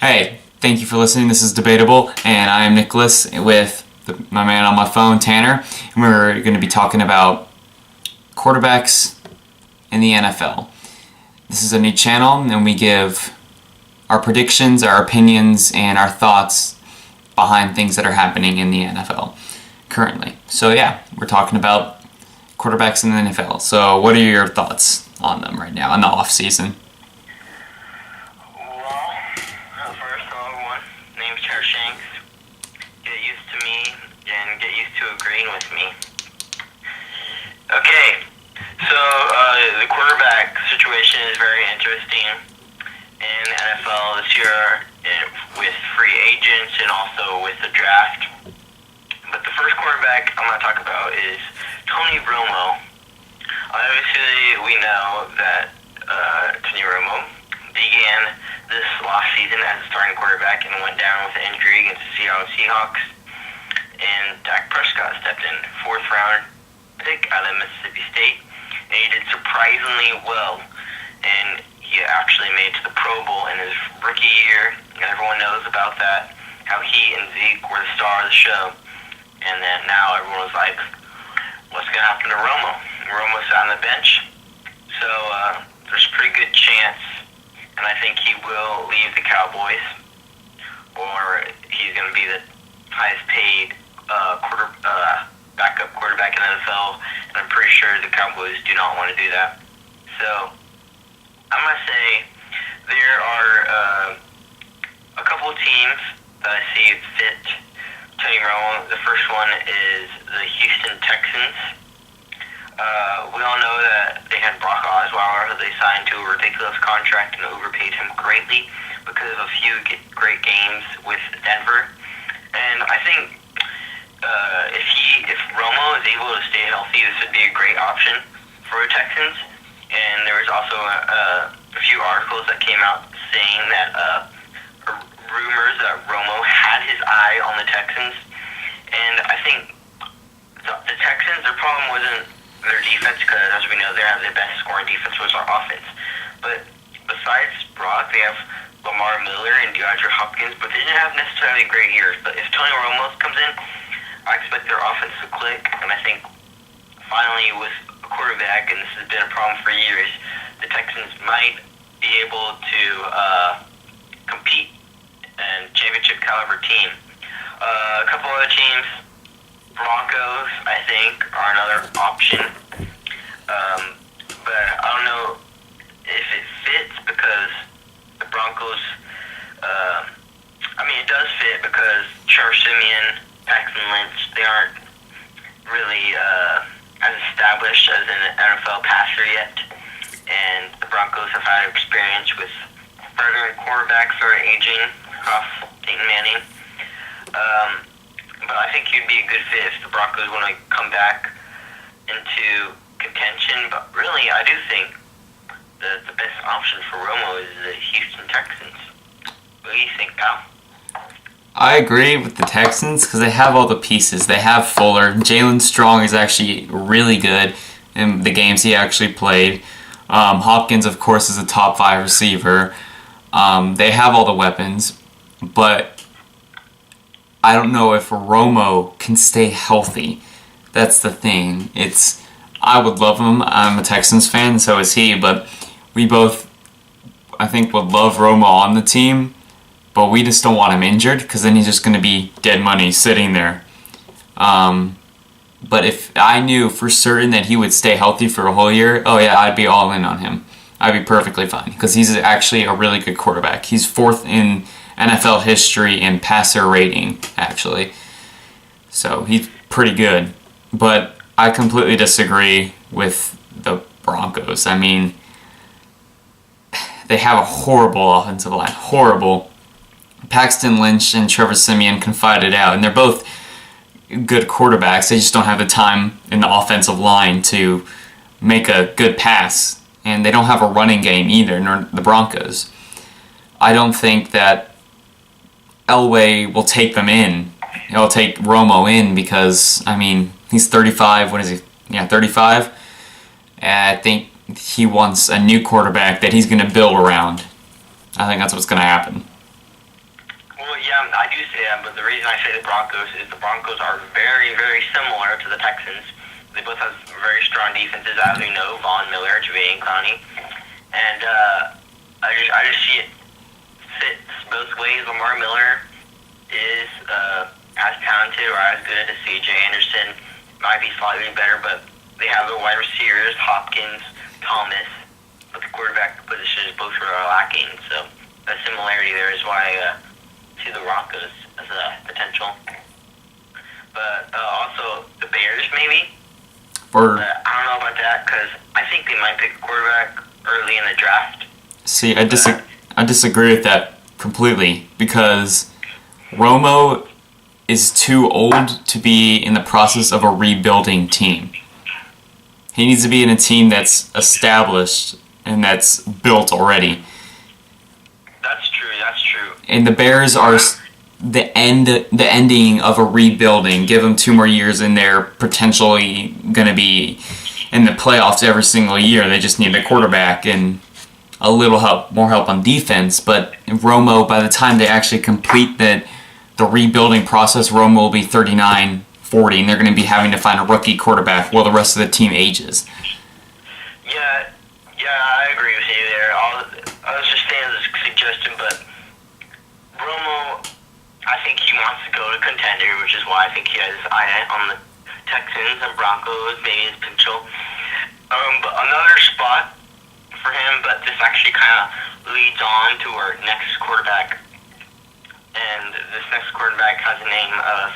Hey, thank you for listening. This is Debatable, and I am Nicholas with my man on my phone, Tanner, and we're going to be talking about quarterbacks in the NFL. This is a new channel, and we give our predictions, our opinions, and our thoughts behind things that are happening in the NFL currently. So yeah, we're talking about quarterbacks in the NFL. So what are your thoughts on them right now in the off season? Get used to me and get used to agreeing with me. Okay, so the quarterback situation is very interesting in the NFL this year with free agents and also with the draft. But the first quarterback I'm going to talk about is Tony Romo. Obviously, we know that Tony Romo began this last season as a starting quarterback and went down with an injury against the Seattle Seahawks. And Dak Prescott stepped in, fourth round pick out of Mississippi State, and he did surprisingly well. And he actually made it to the Pro Bowl in his rookie year. Everyone knows about that, how he and Zeke were the star of the show. And then now everyone was like, what's going to happen to Romo? Romo sat on the bench, so there's a pretty good chance, and I think he will leave the Cowboys, or he's going to be the highest paid backup quarterback in the NFL, and I'm pretty sure the Cowboys do not want to do that. So I'm going to say there are a couple of teams that I see fit Tony Romo. The first one is the Houston Texans. We all know that they had Brock Osweiler, who they signed to a ridiculous contract and overpaid him greatly because of a few great games with Denver. And I think if Romo is able to stay healthy, this would be a great option for the Texans. And there was also a few articles that came out saying that rumors that Romo had his eye on the Texans. And I think the Texans, their problem wasn't their defense, because as we know, they have the best scoring defense, was our offense. But besides Brock, they have Lamar Miller and DeAndre Hopkins, but they didn't have necessarily great years. But if Tony Romo comes in, I expect their offense to click, and I think finally with a quarterback, and this has been a problem for years, the Texans might be able to compete and championship caliber team. A couple other teams, Broncos, I think, are another option. But I don't know if it fits because the Broncos, it does fit because Trevor Siemian, Paxton Lynch, they aren't really as established as an NFL passer yet. And the Broncos have had experience with veteran quarterbacks who are aging off Peyton Manning. But I think he'd be a good fit if the Broncos want to come back into contention. But really, I do think that the best option for Romo is the Houston Texans. What do you think, Al? I agree with the Texans because they have all the pieces. They have Fuller. Jalen Strong is actually really good in the games he actually played. Hopkins, of course, is a top 5 receiver. They have all the weapons, but I don't know if Romo can stay healthy. That's the thing. I would love him. I'm a Texans fan, so is he, but we both, I think, would love Romo on the team, but we just don't want him injured because then he's just going to be dead money sitting there. But if I knew for certain that he would stay healthy for a whole year, oh yeah, I'd be all in on him. I'd be perfectly fine because he's actually a really good quarterback. He's 4th in NFL history in passer rating, actually. So he's pretty good. But I completely disagree with the Broncos. I mean, they have a horrible offensive line. Horrible. Paxton Lynch and Trevor Siemian can fight it out, and they're both good quarterbacks. They just don't have the time in the offensive line to make a good pass, and they don't have a running game either, nor the Broncos. I don't think that Elway will take them in. He'll take Romo in because, he's 35. What is he? Yeah, 35. And I think he wants a new quarterback that he's going to build around. I think that's what's going to happen. Yeah, I do say that, but the reason I say the Broncos is the Broncos are very, very similar to the Texans. They both have very strong defenses, as we know, Von Miller, Javier Clowney. And I just see it fits both ways. Lamar Miller is as talented or as good as C.J. Anderson. Might be slightly better, but they have the wide receivers, Hopkins, Thomas. But the quarterback position is both are lacking. So the similarity there is why see the Broncos as a potential. But also the Bears, maybe. I don't know about that because I think they might pick a quarterback early in the draft. See, I disagree with that completely because Romo is too old to be in the process of a rebuilding team. He needs to be in a team that's established and that's built already. That's true. And the Bears are the ending of a rebuilding. Give them 2 more years and they're potentially going to be in the playoffs every single year. They just need a quarterback and a little more help on defense. But Romo, by the time they actually complete the rebuilding process, Romo will be 39, 40, and they're going to be having to find a rookie quarterback while the rest of the team ages. Yeah, I agree with you there. I was just saying as a suggestion, but Romo, I think he wants to go to contender, which is why I think he has his eye on the Texans and Broncos, maybe his potential. But another spot for him, but this actually kind of leads on to our next quarterback. And this next quarterback has the name of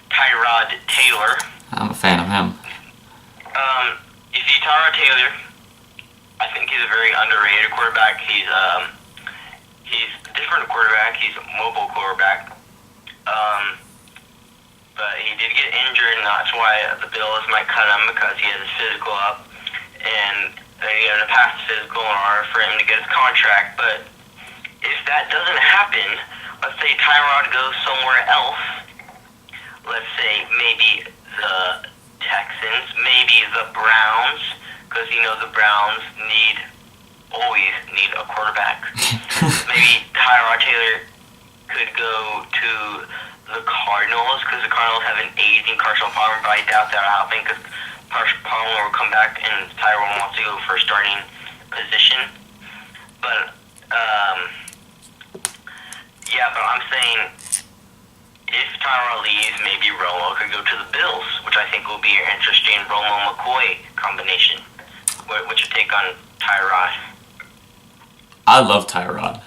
Tyrod Taylor. I'm a fan of him. You see, Tyrod Taylor, I think he's a very underrated quarterback. He's a different quarterback. He's a mobile quarterback. But he did get injured, and that's why the Bills might cut him because he has his physical up. And he had to pass the physical in order for him to get his contract. But if that doesn't happen, let's say Tyrod goes somewhere else. Let's say maybe the Texans, maybe the Browns, because the Browns always need a quarterback. Maybe Tyrod Taylor could go to the Cardinals because the Cardinals have an aging Carson Palmer, but I doubt that'll happen because Carson Palmer will come back and Tyrod wants to go for a starting position. But but I'm saying if Tyrod leaves, maybe Romo could go to the Bills, which I think will be an interesting Romo-McCoy combination. What's your take on Tyrod? I love Tyrod.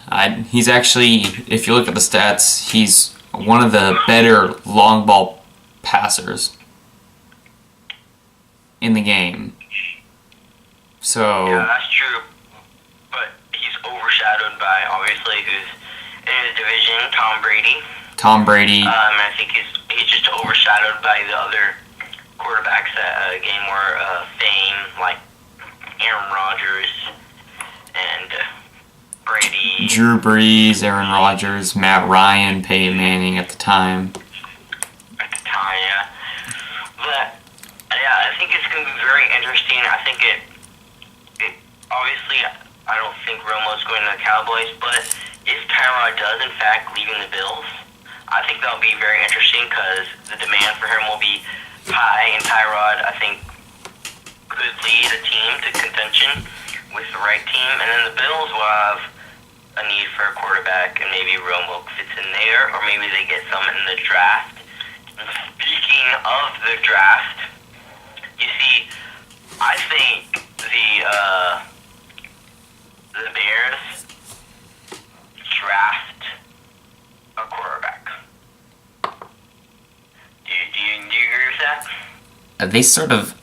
He's actually, if you look at the stats, he's one of the better long ball passers in the game. So yeah, that's true. But he's overshadowed by, obviously, who's in his division, Tom Brady. I think he's just overshadowed by the other quarterbacks that gain more fame, like Aaron Rodgers and Brady. Drew Brees, Aaron Rodgers, Matt Ryan, Peyton Manning at the time. Yeah. But, yeah, I think it's going to be very interesting. I think it obviously, I don't think Romo's going to the Cowboys, but if Tyrod does, in fact, leaving the Bills, I think that'll be very interesting because the demand for him will be high, and Tyrod, I think, could lead a team to contention with the right team, and then the Bills will have a need for a quarterback, and maybe Romo fits in there, or maybe they get someone in the draft. And speaking of the draft, you see, I think the Bears draft a quarterback. Do you agree with that? They sort of,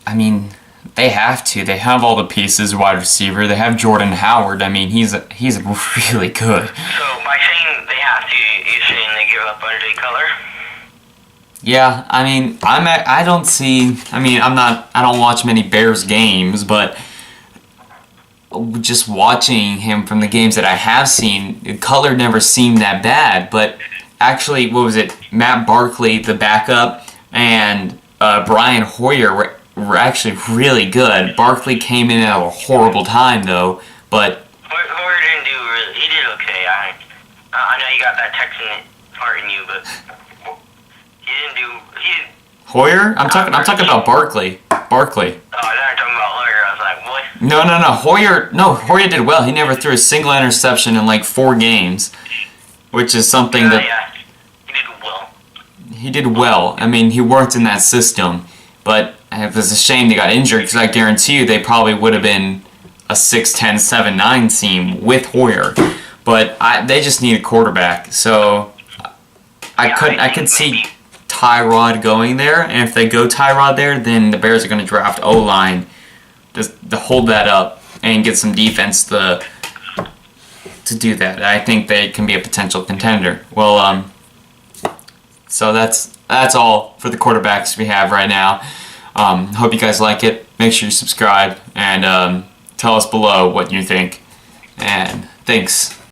they have to. They have all the pieces, wide receiver. They have Jordan Howard. He's really good. So by saying they have to, you're saying they give up under the color? Yeah, I don't see. I don't watch many Bears games, but just watching him from the games that I have seen, Cutler never seemed that bad. But actually, what was it? Matt Barkley, the backup, and Brian Hoyer were actually really good. Barkley came in at a horrible time, though. But Hoyer didn't do really. He did okay. I know you got that Texan part in you, but he didn't do. He didn't. Hoyer? I'm talking about Barkley. Oh, I thought you were talking about Hoyer. I was like, what? No. Hoyer did well. He never threw a single interception in like 4 games, which is something that. Yeah, he did well. He did well. I mean, he worked in that system, but it was a shame they got injured because I guarantee you they probably would have been a 6-10, 7-9 team with Hoyer. But they just need a quarterback. So I could see Tyrod going there, and if they go Tyrod there, then the Bears are going to draft O-line just to hold that up and get some defense to do that. I think they can be a potential contender. Well, so that's all for the quarterbacks we have right now. Hope you guys like it. Make sure you subscribe and tell us below what you think. And thanks.